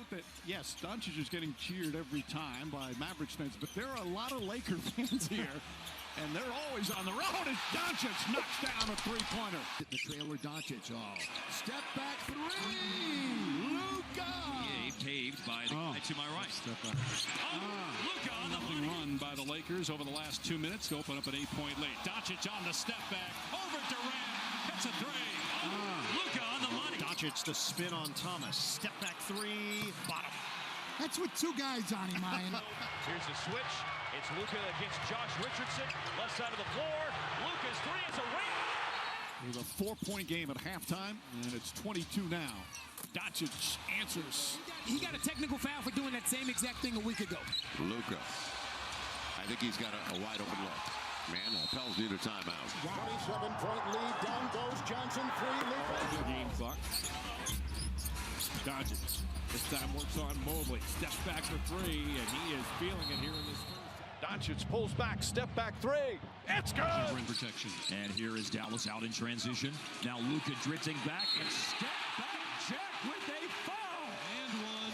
note that, yes, Doncic is getting cheered every time by Mavericks fans, but there are a lot of Laker fans here, and they're always on the road as Doncic knocks down a three-pointer. The trailer Doncic, step back three, Luka! Paved by the guy to my right. Step back. Luka on the Nothing run by the Lakers over the last 2 minutes to open up an 8-point lead. Doncic on the step back, over Durant, hits a three. Luka on the money. Doncic, the spin on Thomas, step back three, bottom. That's with two guys on him, Ryan. Here's the switch. It's Luka against Josh Richardson. Left side of the floor. Luka's three is a ring. It was a 4-point game at halftime, and it's 22 now. Doncic answers. He got a technical foul for doing that same exact thing a week ago. Luka. I think he's got a wide open look. Man, Pels need a timeout. 27-point lead. Down goes Johnson. Three. Luka. Game clock. Doncic. This time works on Mobley. Steps back for three, and he is feeling it here in this first. Doncic pulls back. Step back three. It's good. Rim protection. And here is Dallas out in transition. Now Luka drifting back and step back check with a foul. And one.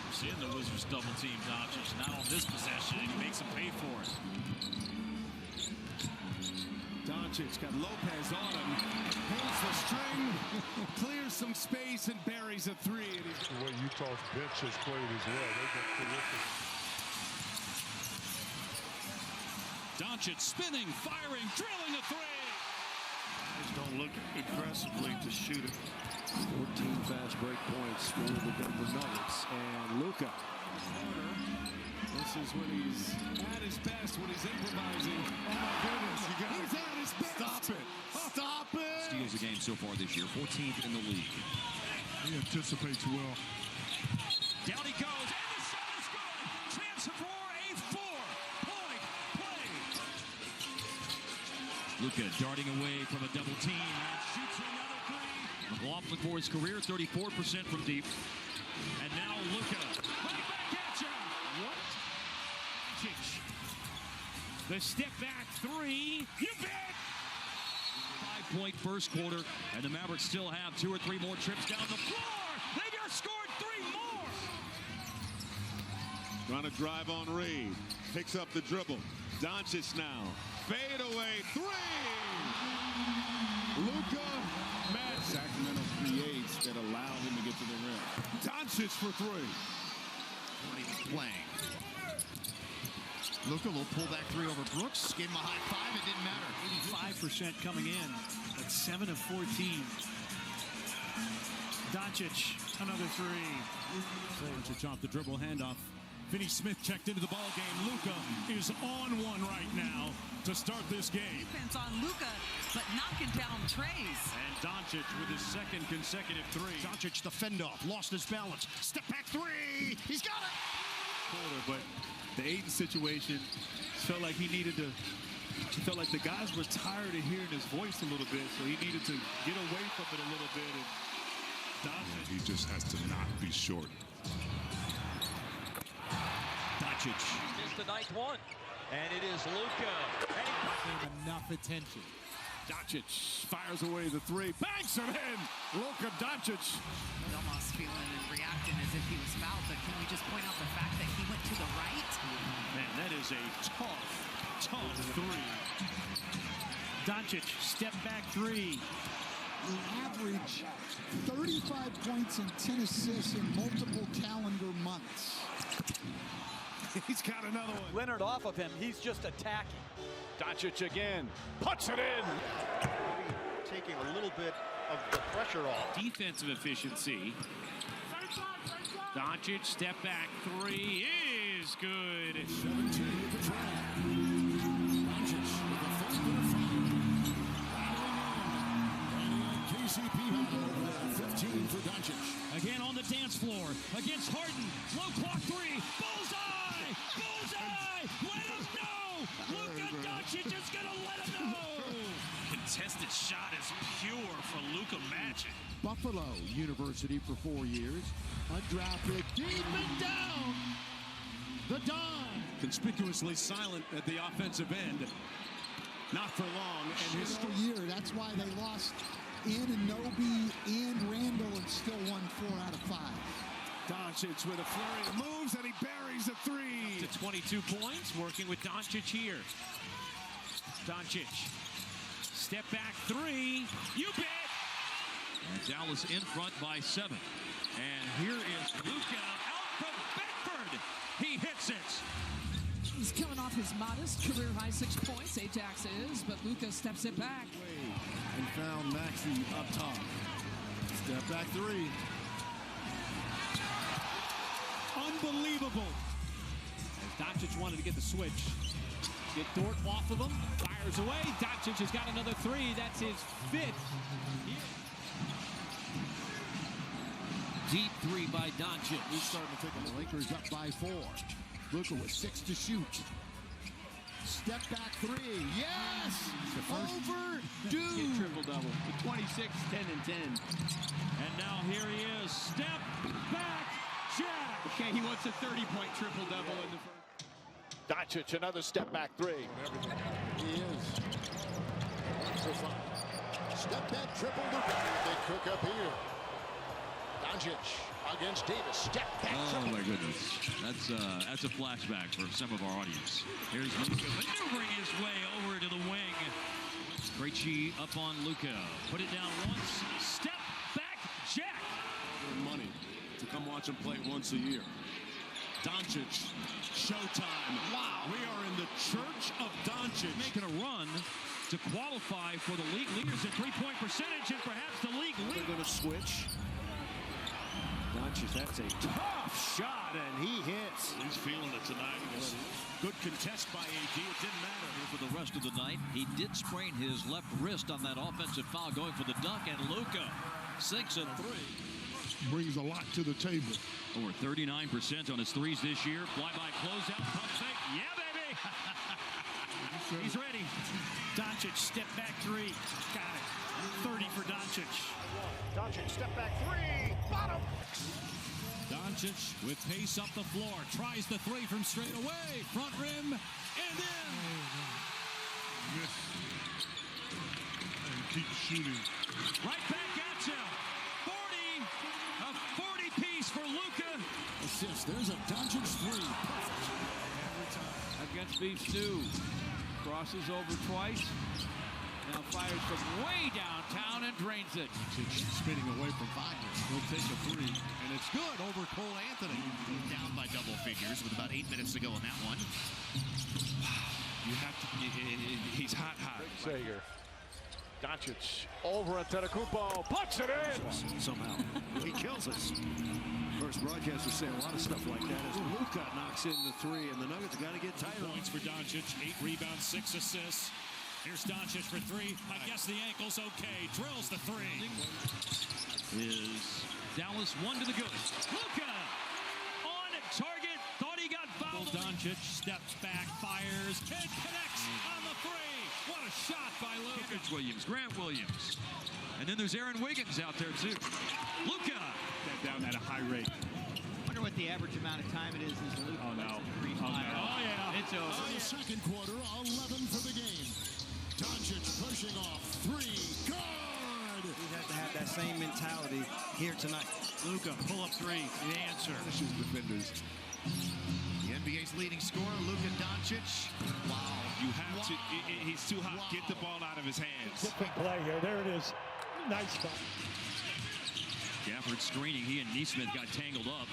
We're seeing the Wizards double team Doncic. Not on this possession, and he makes him pay for it. Doncic got Lopez on him. Pulls the string, clears some space, and buries a three. The way Utah's bench has played as well. They've been terrific. Doncic spinning, firing, drilling a three. Guys don't look aggressively to shoot it. 14 fast break points for the Denver Nuggets. And Luka. This is when he's at his best, when he's improvising. Oh my goodness, he's at his best. Stop it. Stop it. Steals a game so far this year, 14th in the league. He anticipates well. Down he goes, and the shot is good. Chance for a 4-point play. Luka darting away from a double team and shoots another three. McLaughlin for his career, 34% from deep. And now Luka, right back at you. What? The step back three. You bet. 5-point first quarter, and the Mavericks still have 2 or 3 more trips down the floor. They just scored 3 more. Trying to drive on Reed. Picks up the dribble. Doncic now. Fade away three. Luka. Sacramento creates that allow him to get to the rim. Doncic for three. When he was playing. Luka will pull that three over Brooks. Gave him a high five. It didn't matter. 85% coming in. That's 7 of 14. Doncic, another three. Doncic off the dribble handoff. Finney Smith checked into the ball game. Luka is on one right now to start this game. Defense on Luka, but knocking down treys. And Doncic with his second consecutive three. Doncic, the fend off, lost his balance. Step back three. He's got it. But the Ayton situation felt like he needed to. He felt like the guys were tired of hearing his voice a little bit, so he needed to get away from it a little bit. And Doncic, He just has to not be short. Doncic. Is the ninth one. And it is Luka. Enough attention. Doncic fires away the three, banks it in. Luka Doncic. He's almost feeling and reacting as if he was fouled, but can we just point out the fact that he went to the right? Man, that is a tough three. Doncic, step back three. The average 35 points and 10 assists in multiple calendar months. He's got another one. Leonard off of him. He's just attacking. Doncic again. Puts it in. Taking a little bit of the pressure off. Defensive efficiency. Doncic, step back three is good. 17 with the try. Doncic with a first and a KCP 15 for Doncic. Again on the dance floor against Harden. Low clock three. Bullseye! Bullseye! Let him know! Luka Doncic is going to let him know! Contested shot is pure for Luka Magic. Buffalo University for 4 years. Undrafted, deep and down. The Don. Conspicuously silent at the offensive end. Not for long. And his year. That's why they lost Anunoby and Randall and still won 4 out of 5. Doncic with a flurry of moves, and he buries a three. To 22 points, working with Doncic here. Doncic, step back three, you bet! And Dallas in front by 7. And here is Luka out from Beckford. He hits it. He's coming off his modest career-high 6 points, Ajax is, but Luka steps it back. And found Maxey up top. Step back three. Unbelievable. As Doncic wanted to get the switch. Get Dort off of him, fires away. Doncic has got another three. That's his 5th. Deep three by Doncic. He's starting to take the Lakers up by 4. Luka with 6 to shoot. Step back three. Yes! Overdue. Triple-double. 26, 10, and 10. And now here he is. Step back, Jack. Okay, he wants a 30-point triple-double in the first. Doncic, another step back three. He is. Step back triple Luka. They cook up here. Doncic against Davis. Step back triple. Oh my goodness. That's a flashback for some of our audience. Here's Luka maneuvering his way over to the wing. Krejci up on Luka. Put it down once. Step back, Jack. Money to come watch him play once a year. Doncic, showtime. Wow. We are in the church of Doncic. Making a run to qualify for the league leaders in three-point percentage and perhaps the league lead. They're going to switch. Doncic, that's a tough shot, and he hits. He's feeling it tonight. Good contest by AD. It didn't matter. For the rest of the night, he did sprain his left wrist on that offensive foul going for the dunk, and Luka sinks a three. Brings a lot to the table. Over 39% on his threes this year. Fly-by closeout, pump fake. Yeah, baby! He's ready. Doncic, step back three. Got it. 30 for Doncic. Doncic, step back three. Bottom. Doncic with pace up the floor. Tries the three from straight away. Front rim and in. Miss. And keep shooting. Right back at you. 40-piece for Luka. Assist. There's a Doncic three. Perfect. Every time. Against Beef Stew. Crosses over twice. Now fires from way downtown and drains it. Spinning away from Wagner. He'll take a three, and it's good over Cole Anthony. Down by double figures with about 8 minutes to go in that one. You have to. He's hot. Sager. Doncic over Antetokounmpo. Puts it in. Somehow. He kills us. First broadcasters say a lot of stuff like that as Luka knocks in the three, and the Nuggets got to get tight on. Points for Doncic, 8 rebounds, 6 assists. Here's Doncic for three. I guess the ankle's okay. Drills the three. Is Dallas one to the good. Luka on target. Thought he got fouled. Doncic steps back, fires, and connects on the three. What a shot by Luka. Williams, Grant Williams. And then there's Aaron Wiggins out there too. Luka. Down at a high rate. Wonder what the average amount of time it is Luka. Oh no. Oh yeah. It's over. The second quarter, 11 for the game. Doncic pushing off three. Good! We have to have that same mentality here tonight. Luka, pull up three. The answer. This is defenders. The NBA's leading scorer, Luka Doncic. Wow. You have to. He's too hot. Get the ball out of his hands. Good play here. There it is. Nice spot. Gafford screening. He and Neesmith got tangled up.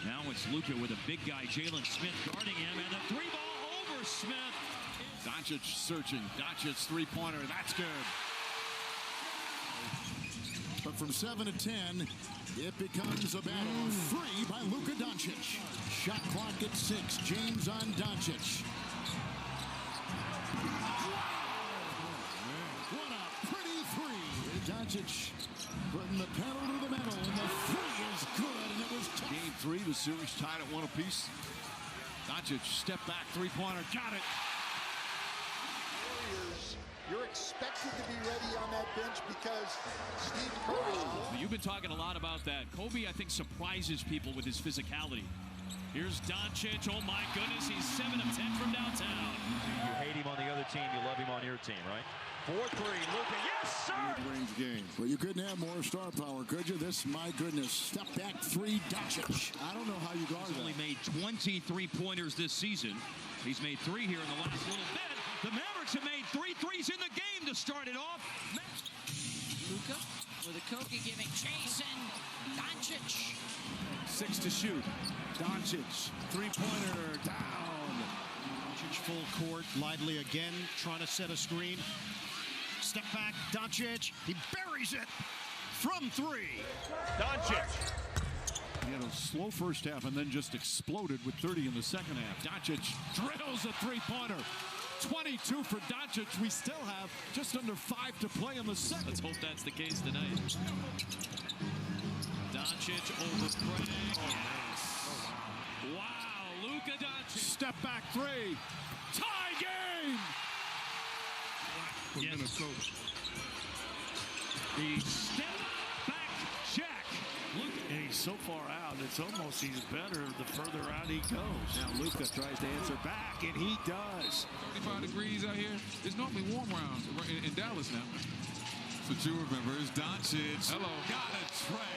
Now it's Luka with a big guy, Jalen Smith, guarding him, and the three ball over Smith. Doncic searching. Doncic three-pointer. That's good. But from 7 to 10, it becomes a battle. Free by Luka Doncic. Shot clock at 6. James on Doncic. What a pretty three. Doncic putting the pedal to the metal, and the three is good, and it was tough. Game 3, the series tied at 1 apiece. Doncic, step back, three-pointer, got it. Warriors, you're expected to be ready on that bench because Steve Curry. You've been talking a lot about that. Kobe, I think, surprises people with his physicality. Here's Doncic. Oh, my goodness. He's 7 of 10 from downtown. You hate him on the other team. You love him on your team, right? 4-3, Luka, yes, sir! Mid-range game. Well, you couldn't have more star power, could you? This, my goodness, step back three, Doncic. I don't know how you guard He's only made 23 pointers this season. He's made 3 here in the last little bit. The Mavericks have made 3 threes in the game to start it off. Luka with a Koke giving chase and Doncic. 6 to shoot. Doncic, three-pointer, down. Doncic full court. Lively again, trying to set a screen. Step back, Doncic. He buries it from 3. Doncic. He had a slow first half and then just exploded with 30 in the second half. Doncic drills a three-pointer. 22 for Doncic. We still have just under 5 to play in the second. Let's hope that's the case tonight. Doncic over Craig. Yes. Wow, Luka Doncic. Step back 3. Tie game. Yes. Minnesota. The step back check. And he's so far out, it's almost he's better the further out he goes. Now Luka tries to answer back, and he does. 25 degrees out here. It's normally warm around in Dallas now. That's what you remember is Doncic. Hello. Got a tray.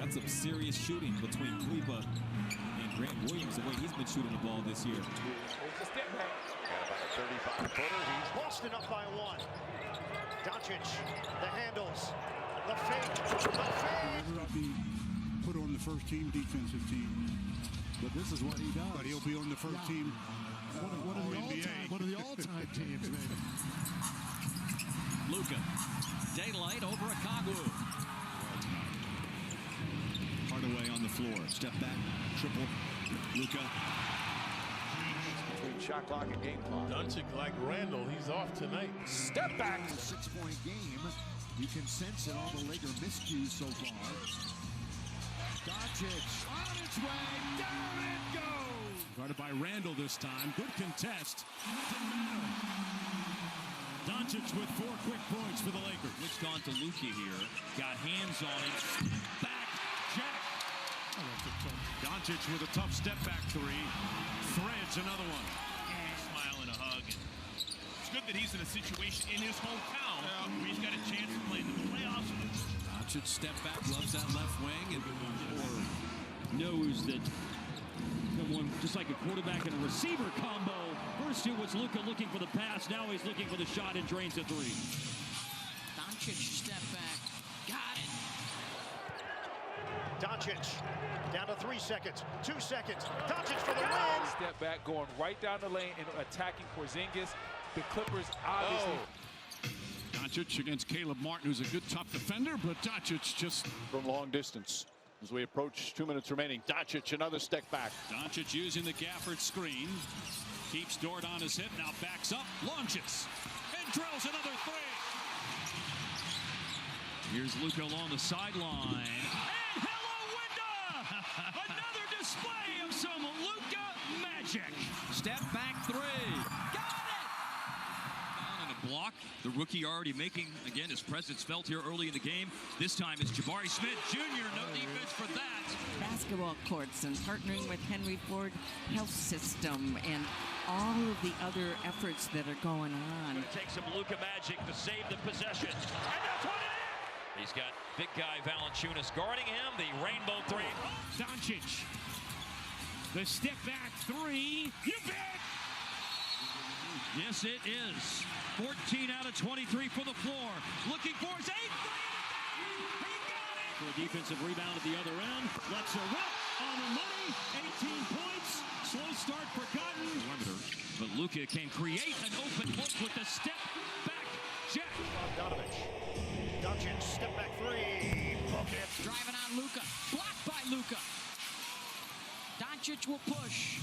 That's some serious shooting between Kleber and Grant Williams, the way he's been shooting the ball this year. There's the step back. Got about a 35-footer. He's lost enough by 1. Doncic, the handles, the fake, the fade. He'll be put on the first team defensive team. But this is what he does. But he'll be on the first team. One of the all-time teams, maybe. Luka. Daylight over a Kagwu. Hardaway on the floor. Step back. Triple. Luka. Between shot clock and game clock. Doncic, like Randall, he's off tonight. Step back. A 6-point game. You can sense it all the Laker miscues so far. Doncic on its way. Down it goes. Guarded by Randall this time. Good contest. Doncic with 4 quick points for the Lakers. Switched on to Luka here. Got hands on it. Back check. Doncic with a tough step back 3. Threads another one. Smile and a hug. It's good that he's in a situation in his hometown where he's got a chance to play in the playoffs. Doncic step back, loves that left wing, and knows that someone, just like a quarterback and a receiver combo. First it was Luka looking for the pass. Now he's looking for the shot and drains a 3. Doncic step back. Got it. Doncic down to 3 seconds, 2 seconds. Doncic for the win. Step back, going right down the lane and attacking Porzingis. The Clippers obviously. Doncic against Caleb Martin, who's a good tough defender, but Doncic just From long distance. As we approach 2 minutes remaining, Doncic another step back. Doncic using the Gafford screen. Keeps Dort on his hip, now backs up, launches, and drills another 3. Here's Luka along the sideline. And hello, Winda! Another display of some Luka magic. step back 3. Got it! Down in a block. The rookie already making, again, his presence felt here early in the game. This time it's Jabari Smith Jr. No defense for that. Basketball courts and partnering with Henry Ford Health System and all of the other efforts that are going on. Gonna take some Luka magic to save the possession. And that's what it is! He's got big guy Valanciunas guarding him. The rainbow 3. Doncic. The step back 3. You bet! Yes, it is. 14 out of 23 for the floor. Looking for his 8th. He got it! For a defensive rebound at the other end. Let's a rip on the money. 18 points. Slow start for Cotton. But Luka can create an open look with the step back jack. Doncic, step back 3. Bucket. Driving on Luka. Blocked by Luka. Doncic will push.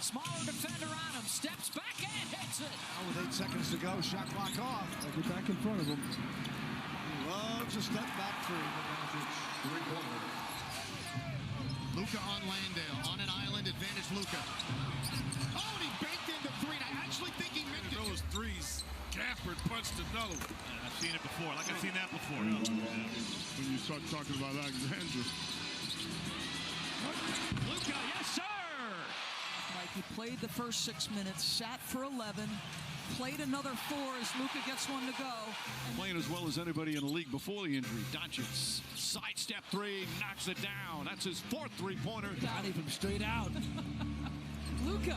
Smaller defender on him. Steps back and hits it. Now with 8 seconds to go, shot clock off. They'll get back in front of him. He loves a step back 3. Luka on Landale, on an island, advantage Luka. Oh, and he banked into 3. And I actually think he meant it. Those threes, Gafford punched another one. I've seen it before. Like I've seen that before. When you start talking about Alexander. Luka, yes, sir! My like he played the first 6 minutes, sat for 11, played another 4 as Luka gets one to go. Playing as well as anybody in the league before the injury. Doncic, sidestep 3, knocks it down. That's his 4th three-pointer. Got him straight out. Luka,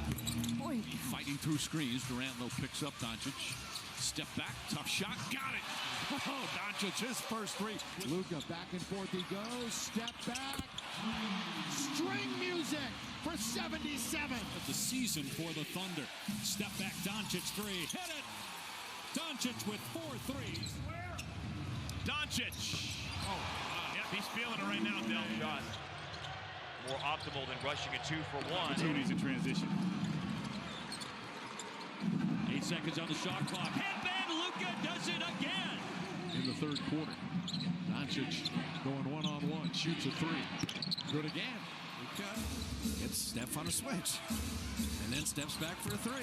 boy. Fighting through screens. Durant, though, picks up Doncic. Step back, tough shot, got it. Oh, Doncic, his first 3. Luka, back and forth he goes. Step back. String music for 77. The season for the Thunder. Step back, Doncic 3. Hit it. Doncic with 4 threes. Doncic. Oh, yep, he's feeling it right now, Del. Shot more optimal than rushing a 2-for-1. Opportunities in transition. 8 seconds on the shot clock. Headband, Luka does it again. In the 3rd quarter, Doncic going one-on-1, shoots a 3. Good again. Luka gets Steph on a switch, and then steps back for a 3.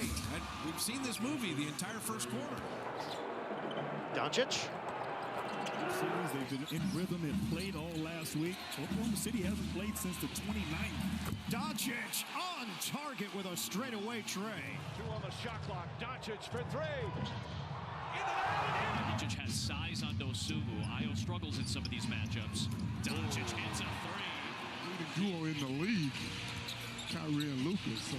We've seen this movie the entire first quarter. Doncic. Series, they've been in rhythm and played all last week. Oklahoma City hasn't played since the 29th. Doncic on target with a straightaway tray. 2 on the shot clock. Doncic for 3. Doncic has size on Dosumu. Io struggles in some of these matchups. Doncic hits a 3. Leading duo in the league. Kyrie and Luka. So.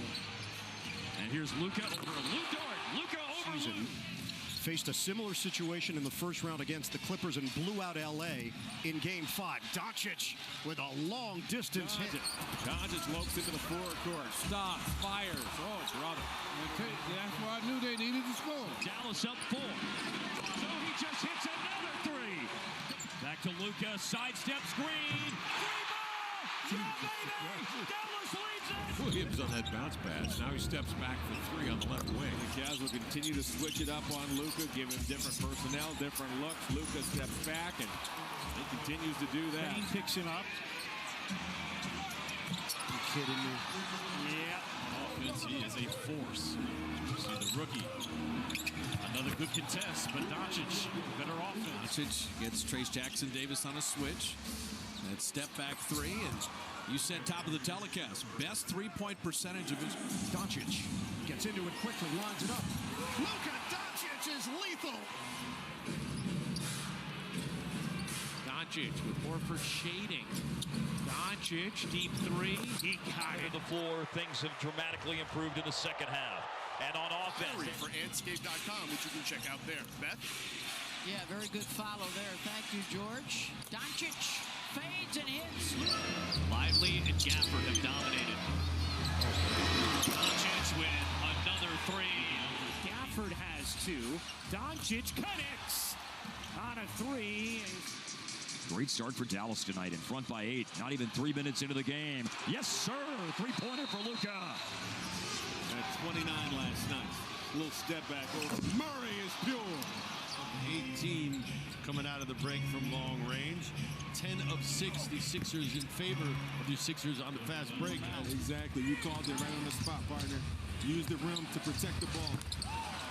And here's Luka over Lou Dort. Luka over Lou. Faced a similar situation in the first round against the Clippers and blew out LA in Game 5. Doncic with a long distance hit. Doncic lopes into the forecourt. Stops, fires. Oh, brother. Okay, that's why I knew they needed to score. Dallas up 4. So he just hits another 3. Back to Luka, sidestep screen. 3 ball! Yeah, baby! Dallas leads it! Williams on that bounce pass. Now he steps back for 3 on the left wing. The Cavs will continue to switch it up on Luka, give him different personnel, different looks. Luka steps back, and he continues to do that. Payne picks him up. You kidding me? Yeah. Offense, he is a force. See the rookie. Another good contest, but Doncic, better offense. Doncic gets Trace Jackson Davis on a switch. That step back 3, and you said top of the telecast. Best 3-point percentage of his. Doncic gets into it quickly, lines it up. Luka Doncic is lethal. Doncic with Horford shading. Doncic, deep 3. He got it. On the floor, things have dramatically improved in the second half. And on offense. For Andscape.com, which you can check out there. Beth? Yeah, very good follow there. Thank you, George. Doncic fades and hits. Lively and Gafford have dominated. Doncic with another 3. Gafford has 2. Doncic connects on a 3. Great start for Dallas tonight, in front by 8. Not even 3 minutes into the game. Yes, sir. 3-pointer for Luka. At 29 last night. Little step back. Murray is pure. 18 coming out of the break from long range. 10 of 6, the Sixers in favor of the Sixers on the fast break. Exactly. You called it right on the spot, partner. Use the rim to protect the ball.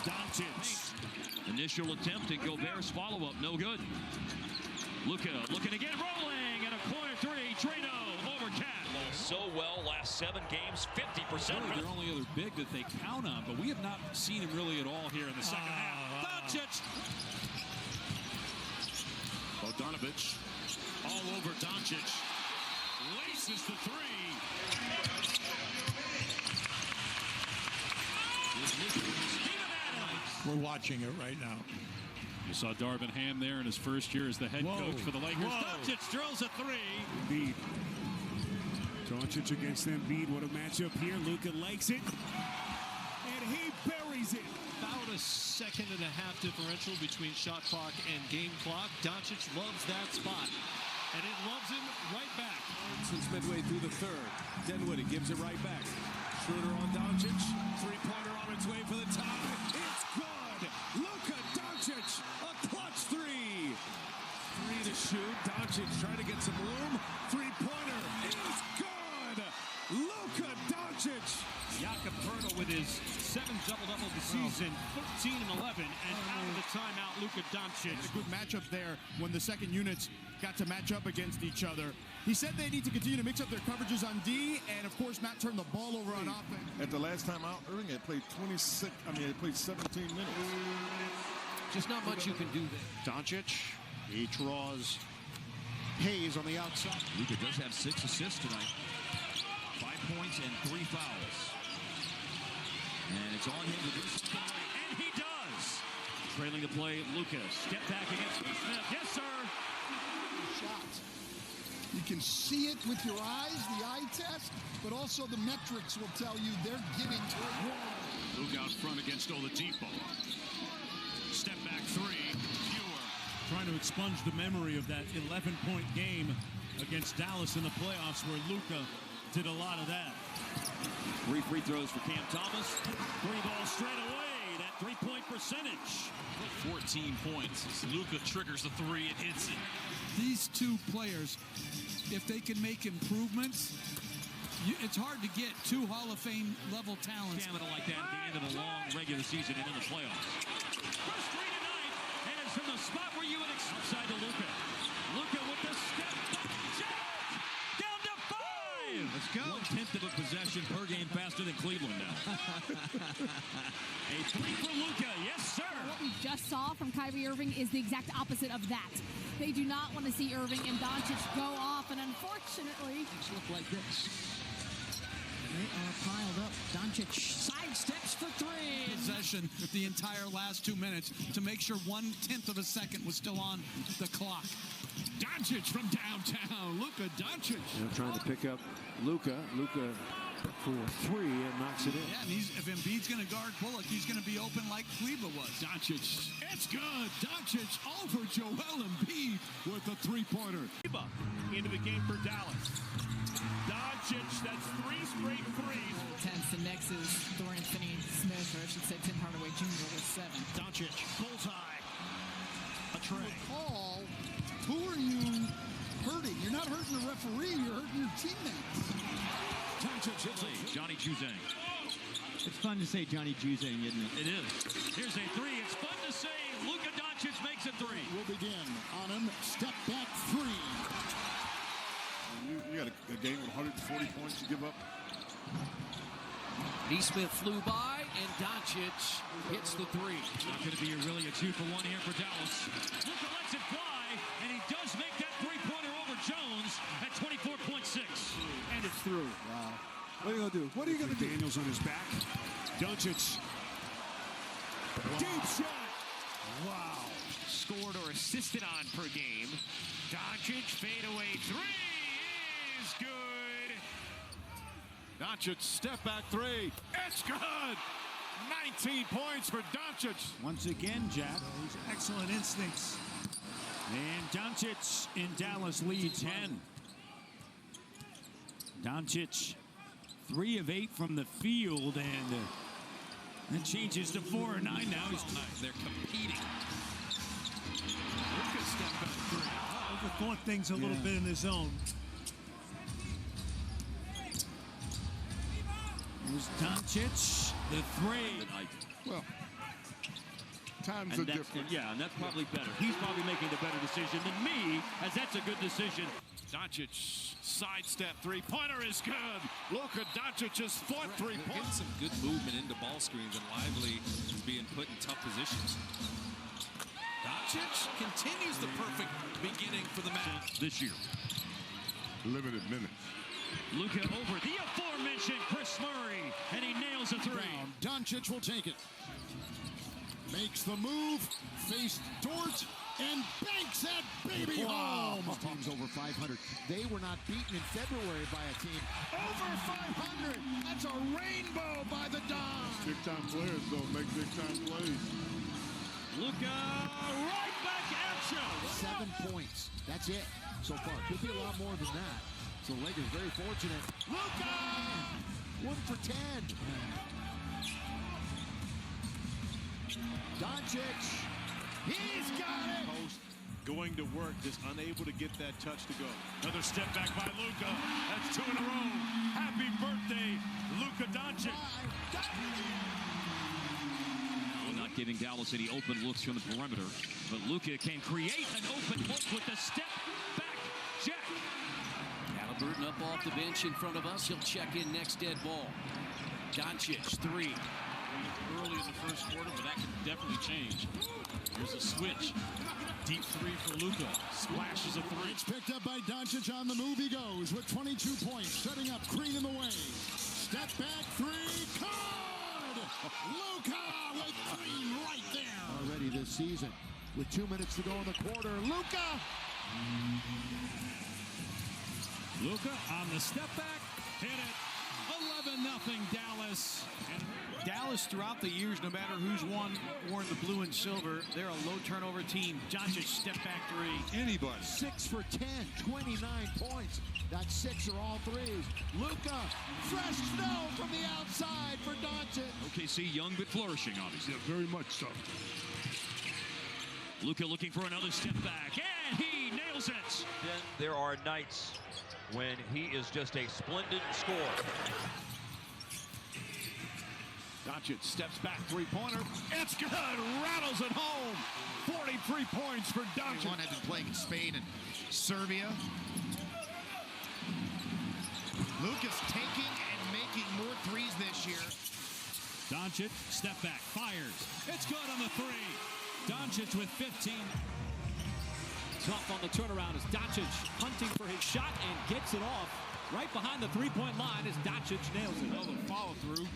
Doncic. Initial attempt and Gobert's follow-up, no good. Luka looking again, rolling, and a corner 3. Trino over Cat. So well last 7 games, 50%. Really, their only other big that they count on, but we have not seen him really at all here in the second half. Doncic. Bogdanovich All over Doncic. Laces the 3. We're watching it right now. You saw Darvin Ham there in his first year as the head coach for the Lakers. Doncic drills a 3. Embiid. Doncic against Embiid. What a matchup here. Luka likes it. And he buries it. About a 1.5-second differential between shot clock and game clock. Doncic loves that spot. And it loves him right back. Since midway through the 3rd. Dinwiddie gives it right back. Schroeder on Doncic. 3-pointer on its way for the tie. It's good. Luka Doncic, a clutch 3. 3 to shoot. Doncic trying to get some room. 3-pointer. It's good. Luka Doncic. Jakob Poeltl with his 7th double-double of the season, 13 and 11, and out of the timeout, Luka Doncic. A good matchup there when the second units got to match up against each other. He said they need to continue to mix up their coverages on D, and of course not turn the ball over on offense. At the last time out, Irving had played 17 minutes. Just not much you can do there. Doncic, he draws Hayes on the outside. Luka does have 6 assists tonight. 5 points and 3 fouls. And it's on him to do something right, and he does. Trailing the play, Luka. Step back against Smith. Yes, sir. Shots. You can see it with your eyes, the eye test, but also the metrics will tell you they're getting to it. Luka out front against Oladipo. Step back 3, fewer. Trying to expunge the memory of that 11-point game against Dallas in the playoffs where Luka did a lot of that. 3 free throws for Cam Thomas. 3 balls straight away. That 3-point percentage. 14 points. Luka triggers the 3 and hits it. These two players, if they can make improvements, it's hard to get 2 Hall of Fame level talents. Stamina like that at the end of a long regular season and in the playoffs. First 3 tonight, and it's from the spot where you would expect. Outside to Luka. Luka with the step back jump. Down to 5. Let's go. 1/10 of a possession per game faster than Cleveland now. A 3 for Luka. Yes, sir. What we just saw from Kyrie Irving is the exact opposite of that. They do not want to see Irving and Doncic go off, and unfortunately, Things look like this. They are piled up. Doncic sidesteps for 3. Possession the entire last 2 minutes to make sure 1/10 of a second was still on the clock. Doncic from downtown. Luka Doncic. Trying to pick up Luka. Luka for 3 and knocks it in. Yeah, and if Embiid's going to guard Bullock, he's going to be open like Cleveland was. Doncic, it's good. Doncic over Joel Embiid with a 3-pointer. Into the game for Dallas. Doncic, that's 3 straight threes. Tense, the next is Dorian Finney-Smith, or I should say Tim Hardaway Jr. with 7. Doncic, bullseye. A tray. Paul, who are you hurting? You're not hurting the referee, you're hurting your teammates. Johnny Juzang. It's fun to say Johnny Juzang, isn't it? It is. Here's a 3. It's fun to say Luka Doncic makes a 3. We'll begin on him. Step back 3. You got a game with 140 points to give up. Neesmith flew by, and Doncic hits the 3. Not going to be really a 2-for-1 here for Dallas. Luka lets it fly, and he does make that 3-pointer over Jones at 24.6. And it's through. Wow. What are you going to do? What are you going to do? Daniels on his back. Doncic. Deep shot. Wow. Scored or assisted on per game. Doncic fadeaway 3 is good. Doncic step back 3. It's good. 19 points for Doncic. Once again, Jack, those excellent instincts. And Doncic in Dallas leads 10. Doncic 3 of 8 from the field, and that changes to 4 or 9 now. They're competing. Luka step back 3. Overthought things a little bit in the zone. Here's Doncic, the 3. Well, times And are different. Yeah, and that's probably better. He's probably making the better decision than me, as that's a good decision. Doncic sidestep 3-pointer is good. Luka Doncic's 4th 3-pointer. Getting some good movement into ball screens, and Lively is being put in tough positions. Doncic continues the perfect beginning for the match this year. Limited minutes. Luka over the aforementioned Chris Murray, and he nails a 3. Doncic will take it. Makes the move, face towards, and banks that baby home. Team's over 500. They were not beaten in February by a team over 500. That's a rainbow by the Dons. Big-time players don't make big-time plays. Luka right back at you. 7 points. That's it so far. Could be a lot more than that. So the Lakers very fortunate. Luka! 1 for 10. Doncic. He's got it. Post going to work, just unable to get that touch to go. Another step back by Luka. That's 2 in a row. Happy birthday, Luka Doncic. not giving Dallas any open looks from the perimeter. But Luka can create an open look with the step back check. Halliburton up off the bench in front of us. He'll check in next dead ball. Doncic, 3. Early in the first quarter, but that could definitely change. Here's a switch. Deep 3 for Luka. Splashes a 3. It's picked up by Doncic. On the move he goes with 22 points. Setting up Green in the way. Step back 3. Good! Luka with Green right there. Already this season. With 2 minutes to go in the quarter. Luka! Luka on the step back. Hit it. 11-0 Dallas. And Dallas throughout the years, no matter who's worn the blue and silver, they're a low turnover team. Doncic step back 3. Anybody. 6 for 10, 29 points. That's 6 or all threes. Luka, fresh snow from the outside for Doncic. OKC young but flourishing, obviously. Yeah, very much so. Luka looking for another step back, and he nails it. Then there are nights when he is just a splendid scorer. Doncic steps back, 3-pointer. It's good. Rattles it home. 43 points for Doncic. One had been playing in Spain and Serbia. Luka's taking and making more threes this year. Doncic, step back, fires. It's good on the 3. Doncic with 15. Tough on the turnaround as Doncic hunting for his shot and gets it off right behind the three-point line as Doncic nails it. Another follow-through.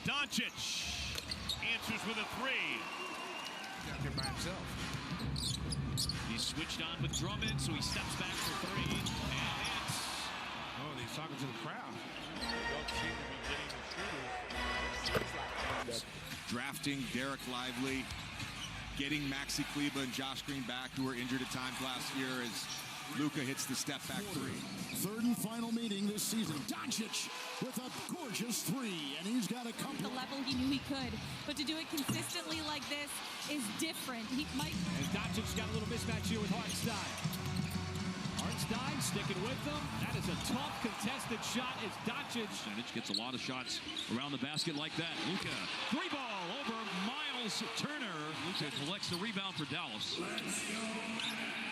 Doncic answers with a 3. Out there by himself. He's switched on with Drummond, so he steps back for 3 and hits. Oh, he's talking to the crowd. Don't seem to be getting the shooters. Drafting Derek Lively, getting Maxi Kleber and Josh Green back, who were injured at times last year, as Luka hits the step back 3. Third and final meeting this season. Doncic with a gorgeous 3, and he's got a couple. The level he knew he could, but to do it consistently like this is different. He might. And Doncic's got a little mismatch here with Hartenstein. Hartenstein sticking with them. That is a tough contested shot. It's Doncic. Doncic gets a lot of shots around the basket like that. Luka, 3-ball over Miles Turner. Luka collects the rebound for Dallas.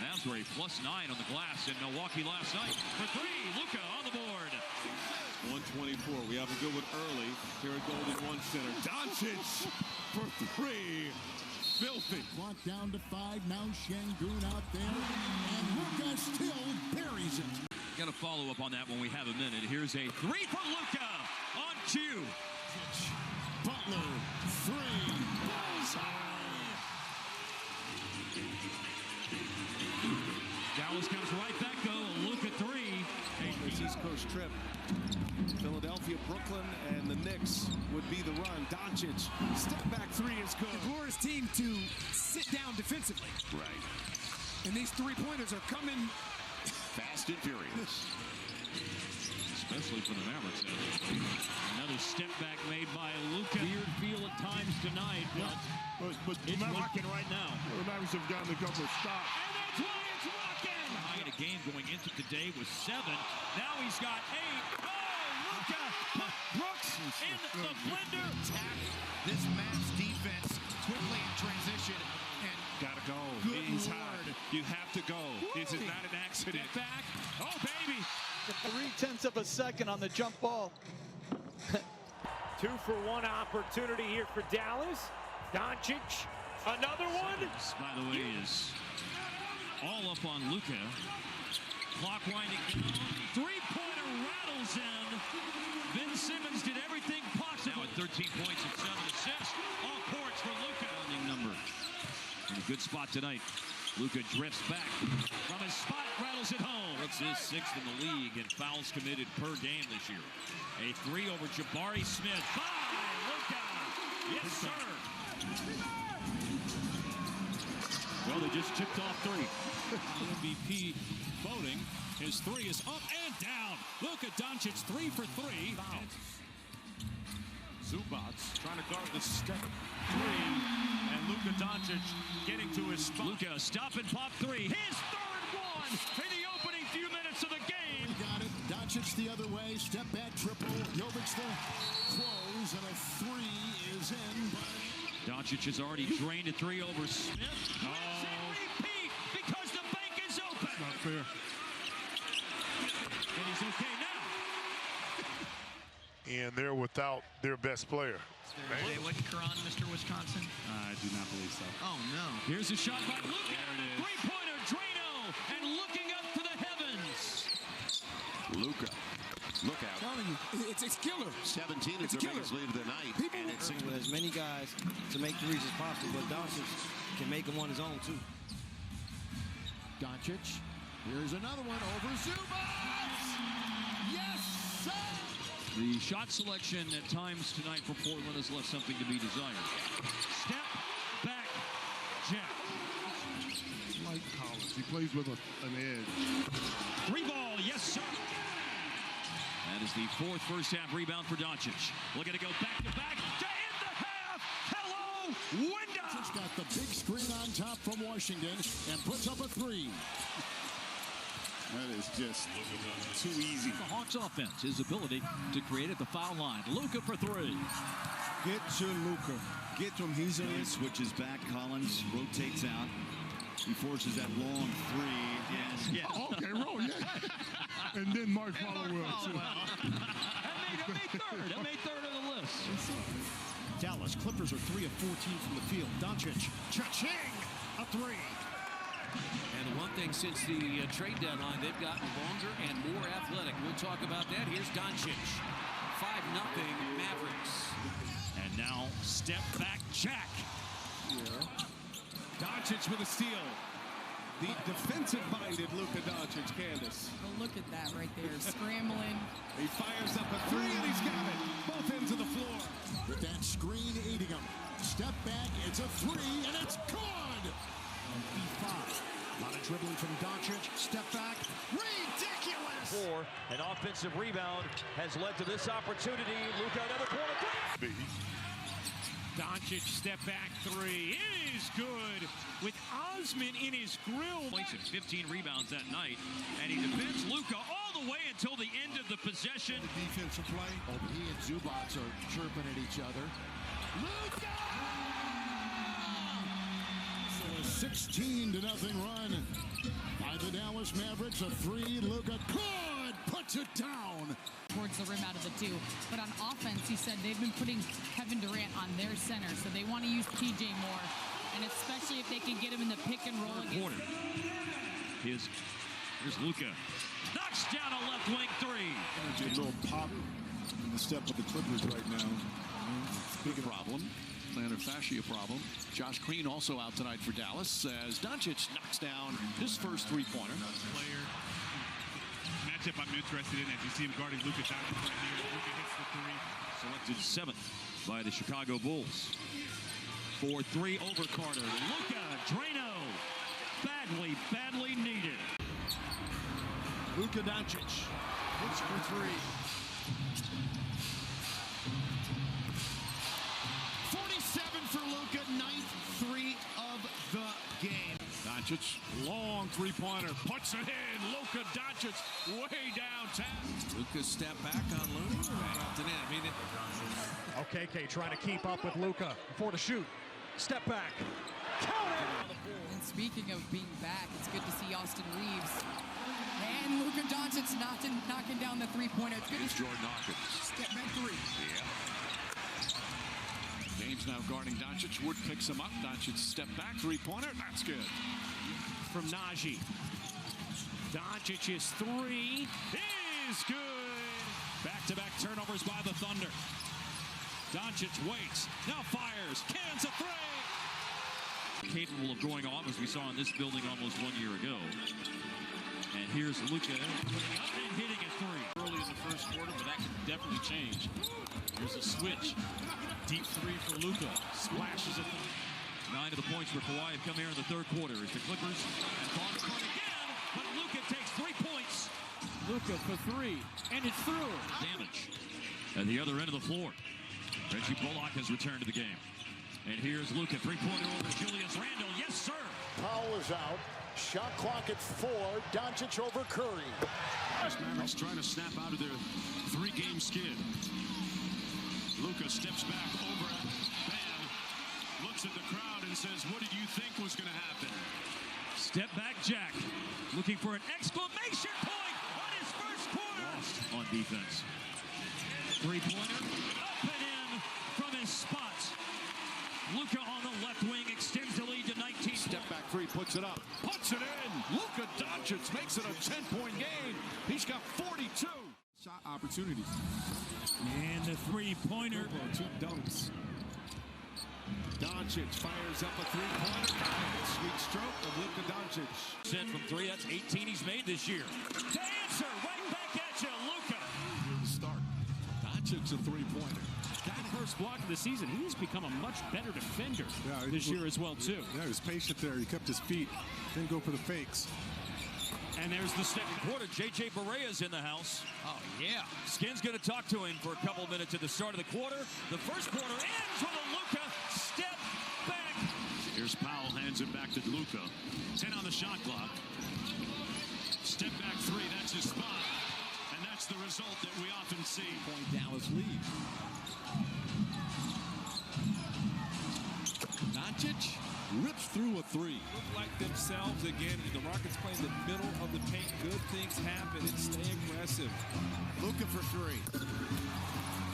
Asbury +9 on the glass in Milwaukee last night. For 3, Luka on the board. 124. We have a good one early here at Golden One Center. Doncic for 3. Filthy. Clock down to 5. Now Şengün out there. And Luka still buries it. Got to follow up on that when we have a minute. Here's a 3 for Luka on cue. Butler, 3. Bullseye. Dallas comes right back, though. Luka 3. This East Coast trip. Philadelphia, Brooklyn, and the Knicks would be the run. Doncic, step back 3 is good. It lures his team to sit down defensively. Right. And these 3-pointers are coming fast and furious. Especially for the Mavericks. Another step back made by Luka. Weird feel at times tonight, but it's rocking right now. The Mavericks have gotten a couple of stops. And that's why it's rocking. He had a game going into today with 7. Now he's got 8. Oh, Luka put Brooks in the blender. Attack this Mavs defense quickly in transition. And gotta go. Good He's Lord. hot. You have to go. This is not an accident. Step back. Oh, baby. 0.3 of a second on the jump ball. 2-for-1 opportunity here for Dallas. Doncic, another one. By the way, is all up on Luka. Clock winding down. 3-pointer rattles in. Ben Simmons did everything possible. Now at 13 points and 7 assists. All courts for Luka. Number. In a good spot tonight. Luka drifts back from his spot, rattles it home. It's his 6th in the league in fouls committed per game this year. A 3 over Jabari Smith by Luka. Yes, sir. Well, they just chipped off 3. MVP voting. His 3 is up and down. Luka Doncic 3 for 3. Zubac trying to guard the step 3. And Luka Doncic getting to his spot. Luka, stop and pop 3. His 3rd one in the opening few minutes of the game. Got it. Doncic the other way. Step back triple. Jovic the close. And a 3 is in. But Doncic has already drained a three over Smith. Oh. Repeat because the bank is open. Not fair. And he's okay now. And they're without their best player. Jay Whitaker on Mr. Wisconsin? I do not believe so. Oh, no. Here's a shot by Luka. There it is. Three-pointer, Drano, and looking up to the heavens. Luka. Look out. I'm telling you, it's killer. 17 is their biggest lead of the night. And it's with as many guys to make threes as possible, but Doncic can make them on his own, too. Doncic. Here's another one over Zubac. Yes, sir. The shot selection at times tonight for Portland has left something to be desired. Step back, Jack. Like Collins. He plays with an edge. Three ball, yes, sir. That is the fourth first-half rebound for Doncic. Looking to go back-to-back to end the half. Hello, Winda. He's got the big screen on top from Washington and puts up a three. That is just too easy. The Hawks offense, his ability to create at the foul line. Luka for three. Get to Luka. Get to him. He's in. Switches back. Collins rotates out. He forces that long three. Yes. Oh, okay, roll, yeah. And then Mark Hollowell, too. I made third on the list. Dallas Clippers are 3 of 14 from the field. Doncic, cha-ching, a three. And the one thing since the trade deadline, they've gotten longer and more athletic. We'll talk about that. Here's Doncic. 5-0 Mavericks. And now step back, Jack. Doncic with a steal. The defensive-minded Luka Doncic, Candace. Oh, look at that right there, scrambling. He fires up a three, and he's got it. Both ends of the floor. With that screen aiding him. Step back, it's a three, and it's good. B5. A lot of dribbling from Doncic. Step back. Ridiculous. An offensive rebound has led to this opportunity. Luka, another corner three. Doncic step back three is good with Osman in his grill. 15 rebounds that night, and he defends Luka all the way until the end of the possession. The defensive play. Oh, he and Zubac are chirping at each other. Luka! So a 16-0 run by the Dallas Mavericks. A three. Luka good. Puts it down. Towards the rim out of the two. But on offense, he said they've been putting Kevin Durant on their center, so they want to use PJ more, and especially if they can get him in the pick and roll again. Here's Luka. Knocks down a left wing three. There's a little pop in the step of the Clippers right now. Big problem. Plantar fascia problem. Josh Green also out tonight for Dallas as Doncic knocks down his first three-pointer. Player matchup I'm interested in as you see him guarding Luka Doncic right here. Luka hits the three. Selected 7th by the Chicago Bulls. 4-3 over Carter. Luka, Drano. Badly needed. Luka Doncic hits for three. 47 for Luka, 9th three of the game. Doncic, long three-pointer, puts it in. Luka Doncic way downtown. Luka step back on Looney. Dropped it in. I mean, KK trying to keep up with Luka for the shoot. Step back. Count it! And speaking of being back, it's good to see Austin Reeves. And Luka Doncic knocking down the three-pointer. It's Jordan Hawkins. Step back three. Yeah. James now guarding Doncic. Wood picks him up. Doncic step back three-pointer. That's good. From Najee. Doncic's three is good. Back-to-back turnovers by the Thunder. Doncic waits, now fires, cans a three. Capable of going off as we saw in this building almost 1 year ago. And here's Luka putting up and hitting a three. Early in the first quarter, but that could definitely change. Here's a switch. Deep three for Luka. Splashes it. 9 of the points for Kawhi have come here in the third quarter as the Clippers have gone front again, but Luka takes 3 points. Luka for three, and it's through. Damage at the other end of the floor. Reggie Bullock has returned to the game. And here's Luka, three-pointer over Julius Randle. Yes, sir. Powell is out. Shot clock at 4. Doncic over Curry. Mavericks trying to snap out of their 3-game skid. Luka steps back over Bam. looks at the crowd and says, what did you think was going to happen? Step back Jack, looking for an exclamation point on his first quarter. Lost on defense. Three-pointer, up and in from his spot. Luka on the left wing extends the lead to 19. Step back three, puts it up, puts it in. Luka Doncic makes it a 10-point game. He's got 42. Shot opportunities. And the three-pointer. Two dunks. Doncic fires up a three-pointer. Sweet stroke of Luka Doncic. Sent from three, that's 18 he's made this year. To answer, right back at you, Luka. Here to start. Doncic's a three-pointer. That first block of the season, he's become a much better defender this year as well, too. Yeah, he was patient there. He kept his feet, didn't go for the fakes. And there's the second quarter. J.J. Barea in the house. Oh, yeah. Skin's going to talk to him for a couple of minutes at the start of the quarter. The first quarter ends with a Luka step back. Here's Powell, hands it back to Luka. 10 on the shot clock. Step back three, that's his spot. And that's the result that we often see. Point Dallas lead. Doncic rips through a three. Look like themselves again. The Rockets play in the middle of the paint. Good things happen and stay aggressive. Luka for three.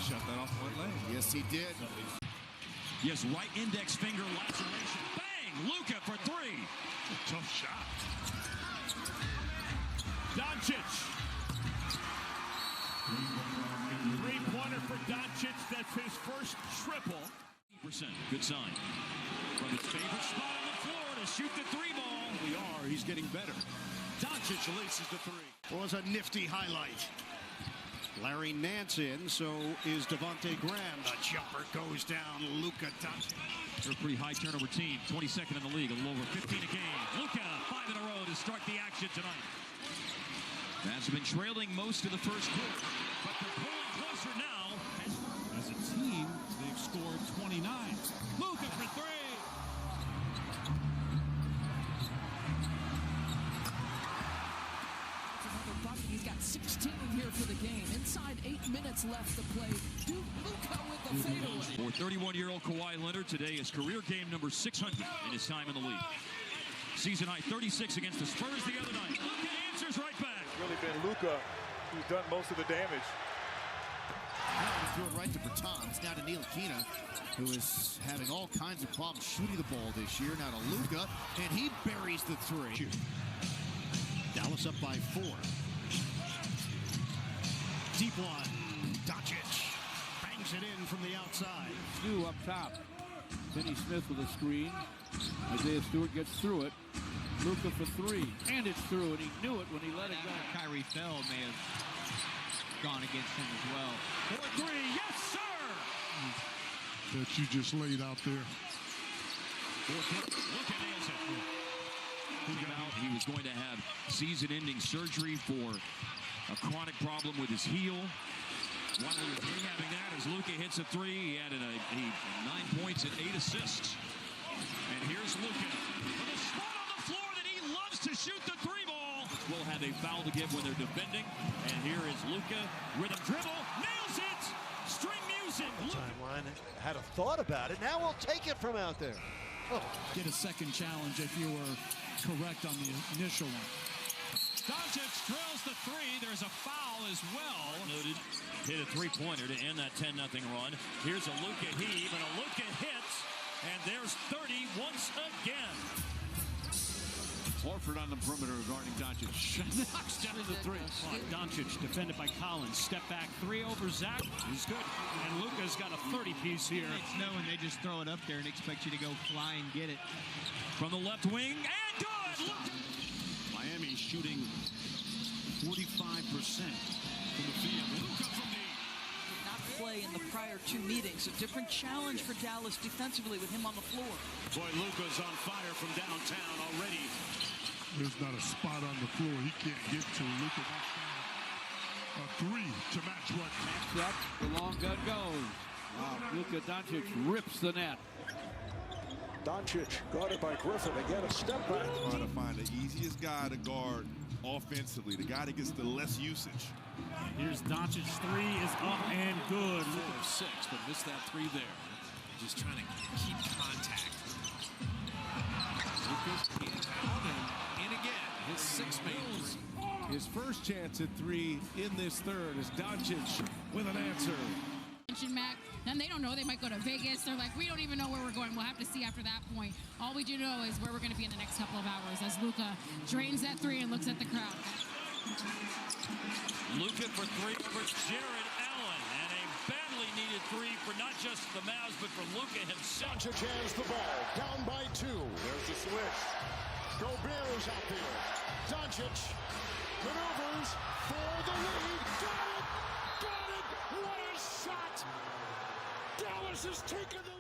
Shut that off one leg. Yes, he did. Yes, right index finger laceration. Bang! Luka for three. Tough shot. Doncic. Three-pointer for Doncic. That's his first triple. Good sign. From his favorite spot on the floor to shoot the three ball. He's getting better. Doncic laces the three. Was a nifty highlight. Larry Nance in, so is Devontae Graham. The jumper goes down. Luka Doncic. They're a pretty high turnover team. 22nd in the league, a little over 15 a game. Luka, 5 in a row to start the action tonight. That's been trailing most of the first quarter, but they're pulling closer now. As a team, they've scored 29. Luka for three. He's got 16 here for the game. Inside 8 minutes left to play. Luka with the fadeaway. For 31-year-old Kawhi Leonard, today is career game number 600 in his time in the league. Season high 36 against the Spurs the other night. Luka answers right back. It's really been Luka who's done most of the damage. Now he threw it right to Bertans. Now to Ntilikina, who is having all kinds of problems shooting the ball this year. Now to Luka, and he buries the three. Dallas up by 4. Deep one. Doncic bangs it in from the outside. Stu up top. Finney Smith with a screen. Isaiah Stewart gets through it. Luka for three. And it's through, and he knew it when he let it go. Kyrie Fell may have gone against him as well. For three, yes, sir! That you just laid out there. Luka nails it. He was going to have season-ending surgery for a chronic problem with his heel. While he was rehabbing that, as Luka hits a three, he had 9 points and 8 assists. And here's Luka with a spot on the floor that he loves to shoot the three ball. Will have a foul to give when they're defending. And here is Luka, rhythm dribble, nails it! String music. Timeline had a thought about it. Now we'll take it from out there. Oh. Get a second challenge if you were correct on the initial one. Doncic drills the three. There's a foul as well. Noted. Hit a three-pointer to end that 10-0 run. Here's a Luka heave, and a Luka hits. And there's 30 once again. Horford on the perimeter guarding Doncic. Knocks down the three. Doncic defended by Collins. Step back three over Zach. He's good. And Luka's got a 30-piece here. It's knowing they just throw it up there and expect you to go fly and get it. From the left wing, and good! Miami shooting 45% from the field. Luka from the... Did not play in the prior 2 meetings. A different challenge for Dallas defensively with him on the floor. Boy, Luka's on fire from downtown already. There's not a spot on the floor he can't get to. Luka a three to match what. Match up, the long gun goes. Wow, Luka Doncic rips the net. Doncic guarded by Griffin. Again, a step back. Trying to find the easiest guy to guard offensively, the guy that gets the less usage. Here's Doncic's three is up and good. 4 of 6, but missed that three there. just trying to keep contact. Luka's in, out, and in again. His sixth made. His first chance at three in this third is Doncic with an answer. Mac, then they don't know. They might go to Vegas. They're like, we don't even know where we're going. We'll have to see after that point. All we do know is where we're going to be in the next couple of hours as Luka drains that three and looks at the crowd. Luka for three over Jared Allen, and a badly needed three for not just the Mavs, but for Luka himself. Doncic has the ball, down by 2. There's the switch. Gobert is out there. Doncic maneuvers for the lead. Got it! Got it! What a shot! Dallas has taken the